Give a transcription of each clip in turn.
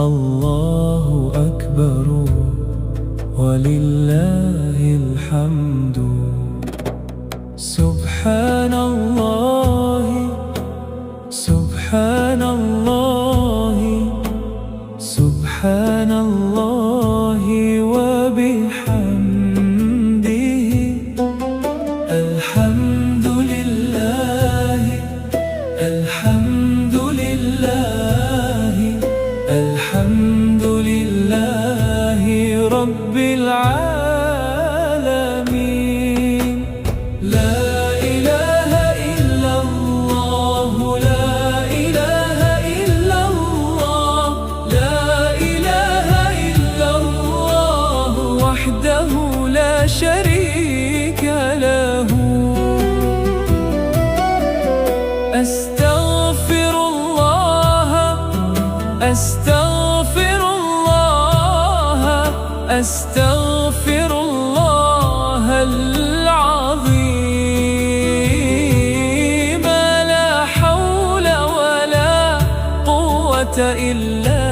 الله أكبر ولله الحمد. سبحان الله سبحان الله سبحان الله وبحمده. الحمد لله الحمد لله الحمد لله رب العالمين. لا إله إلا الله لا إله إلا الله لا إله إلا الله وحده لا شريك له. أستغفر الله أستغفر الله أستغفر الله العظيم. لا حول ولا قوة إلا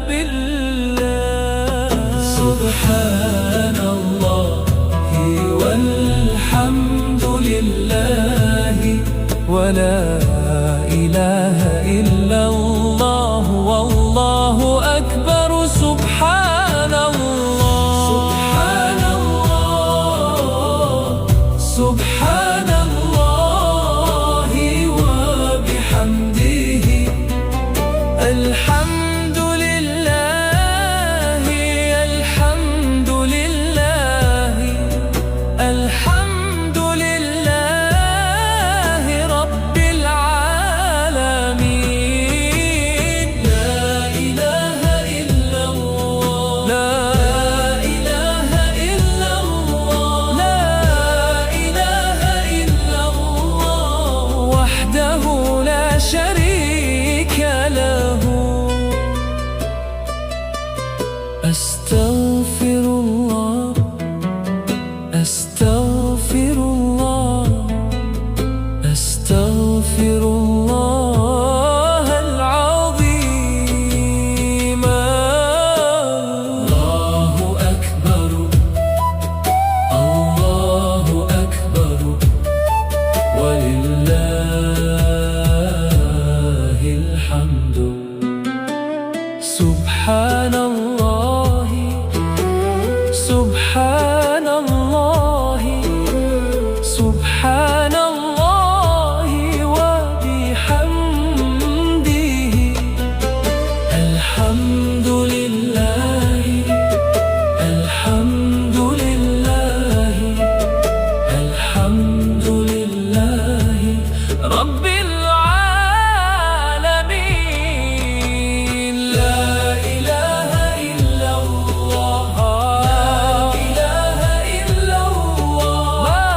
بالله. سبحان الله والحمد لله ولا إله إلا الله والله أكبر. سبحان الله سبحان الله سبحان الله وبحمده. الحمد لله الحمد لله الحمد لله رب العالمين. لا إله إلا الله لا إله إلا الله لا إله إلا الله وحده لا شريك له. أستغفر الله أستغفر الله أستغفر الله العظيم. الله أكبر الله أكبر ولله الحمد. سبحان الله سبحان الله سبحان الله وبحمده. الحمد لله الحمد لله الحمد لله رب العالمين. لا إله إلا الله لا إله إلا الله لا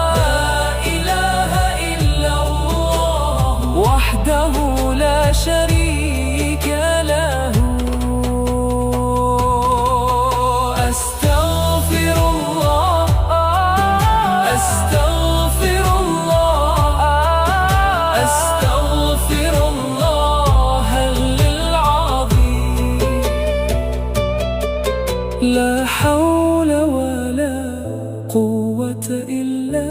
إله إلا الله وحده لا شريك له. أستغفر الله أستغفر الله أستغفر الله العظيم. لا حول ولا قوة إلا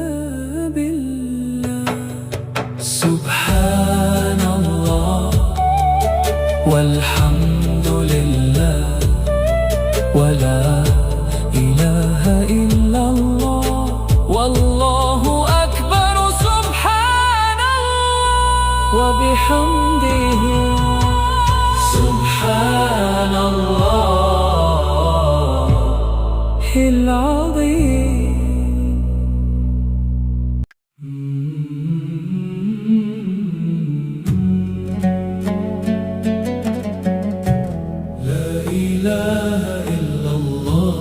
بالله. سبحان الله والحمد لله ولا إله إلا الله والله أكبر. سبحان الله وبحمده. سبحان الله العظيم. لا إله إلا الله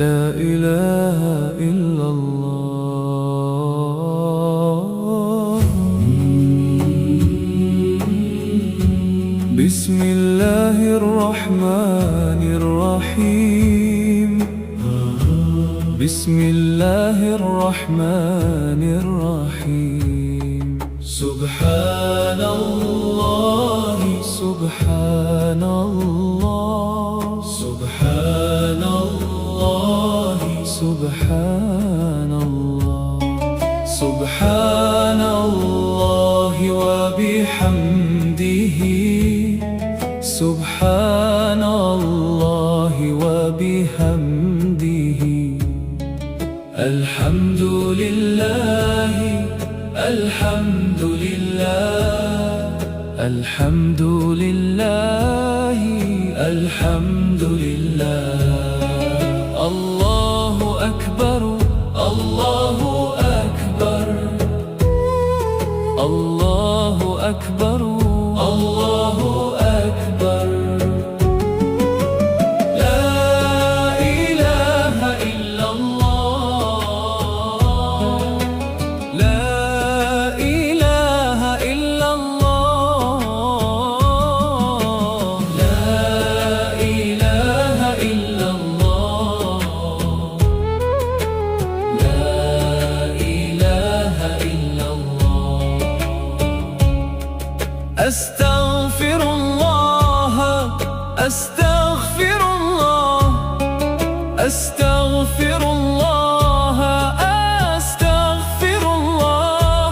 لا إله إلا الله. بسم الله الرحمن الرحيم بسم الله الرحمن الرحيم. سبحان الله سبحان الله سبحان الله سبحان الله سبحان الله وبحمده سبحان الله وبحمده الحمد لله الحمد لله الحمد لله الحمد لله الله أكبر الله أكبر الله أكبر الله أكبر لا إله إلا الله لا إله إلا الله لا إله إلا الله لا إله إلا الله أستغفر الله أستغفر الله أستغفر الله أستغفر الله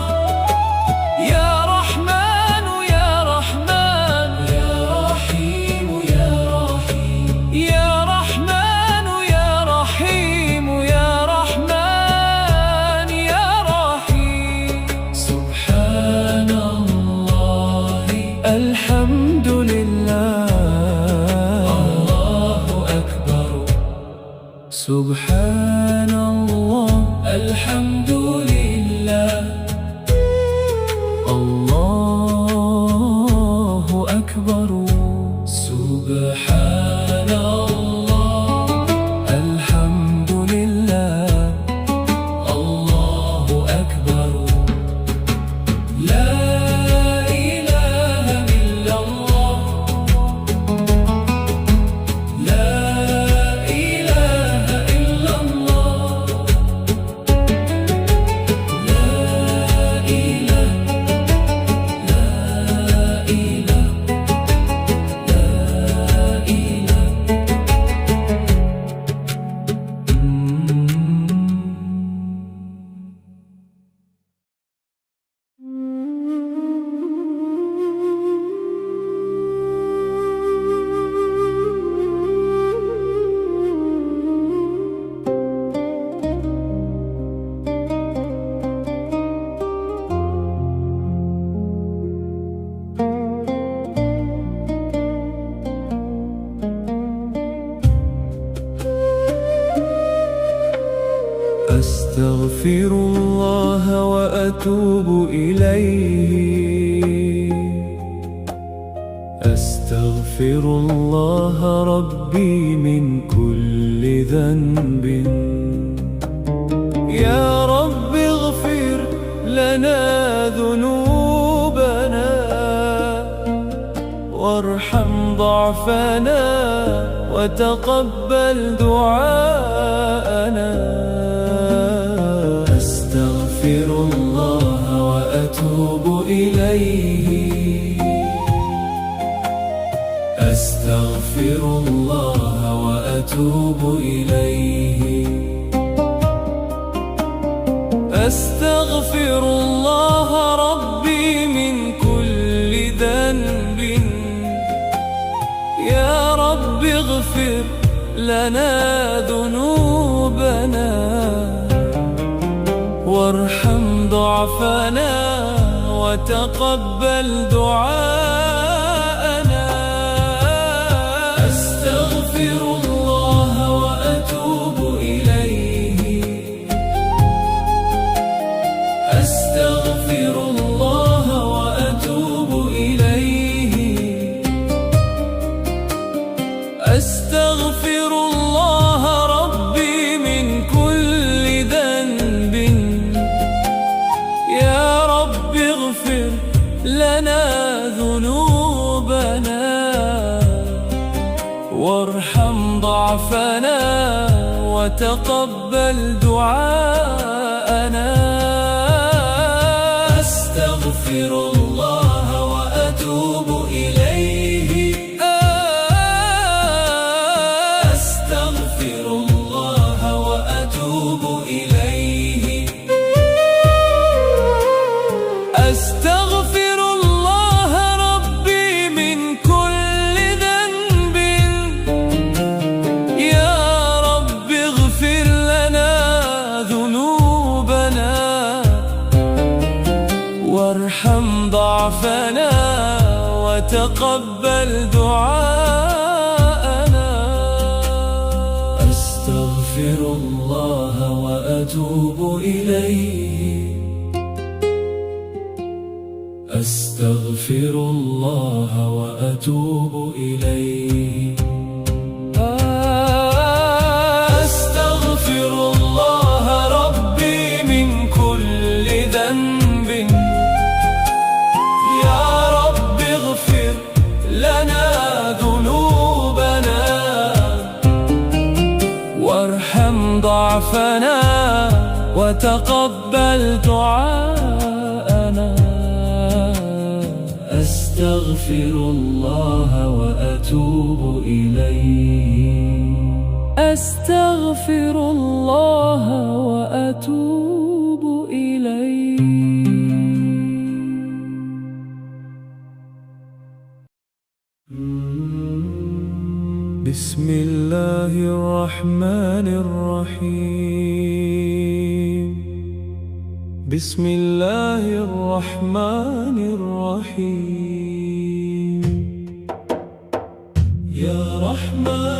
يا رحمن يا رحمن يا رحيم يا رحيم يا رحمن يا رحيم يا رحمن يا رحيم سبحان الله الحمد لله الله أكبر سبحان الله الحمد لله الله أكبر سبحان الله الحمد لله الله أكبر لا إله إلا الله لا إله إلا الله لا إله لا إله لا إله أستغفر الله وأتوب إليه أستغفر الله ربي من كل ذنب يا رب اغفر لنا ذنوبنا وارحم ضعفنا وتقبل دعاءنا أستغفر الله وأتوب إليه أستغفر الله وأتوب إليه أستغفر الله ربي من كل ذنب يا رب اغفر لنا ذنوبنا وارحم ضعفنا وتقبل دعاءنا أستغفر الله وأتوب إليه أستغفر الله وأتوب إليه أستغفر الله ربي من كل ذنب يا رب اغفر لنا ذنوبنا وارحم ضعفنا وتقبل دعاءنا أستغفر الله وأتوب إليه وتقبل دعاءنا. أستغفر الله وأتوب إليه، أستغفر الله وأتوب إليه. أستغفر الله ربي من كل ذنب، يا رب اغفر لنا ذنوبنا وارحم ضعفنا وتقبل دعاءنا. أستغفر الله وأتوب إليه، أستغفر الله وأتوب إليه. بسم الله الرحمن الرحيم، بسم الله الرحمن الرحيم. يا رحمن